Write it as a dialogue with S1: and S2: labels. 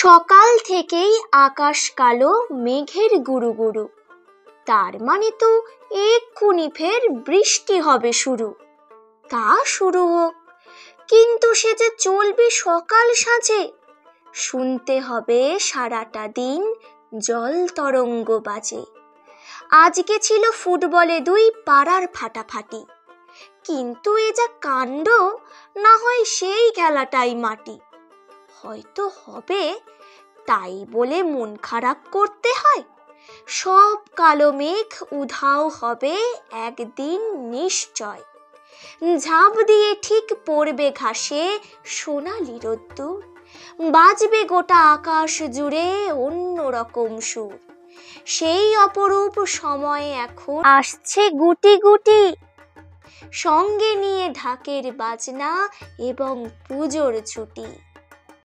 S1: সকাল থেকেই আকাশ কালো মেঘের গুরু গুরু, তার মানে তো এক্ষুনি ফের বৃষ্টি হবে শুরু। তা শুরু হোক, কিন্তু সে যে চলবে সকাল সাজে, শুনতে হবে সারাটা দিন জল তরঙ্গ বাজে। আজকে ছিল ফুটবলে দুই পাড়ার ফাটাফাটি, কিন্তু এ যা কাণ্ড, না হয় সেই খেলাটাই মাটি। হয়তো হবে, তাই বলে মন খারাপ করতে হয়? সব কালো মেঘ উধাও হবে একদিন নিশ্চয়। ঝাঁপ দিয়ে ঠিক পড়বে ঘাসে সোনালি রোদ্দুর, বাজবে গোটা আকাশ জুড়ে অন্যরকম সুর। সেই অপরূপ সময় এখন আসছে গুটি গুটি, সঙ্গে নিয়ে ঢাকের বাজনা এবং পুজোর ছুটি।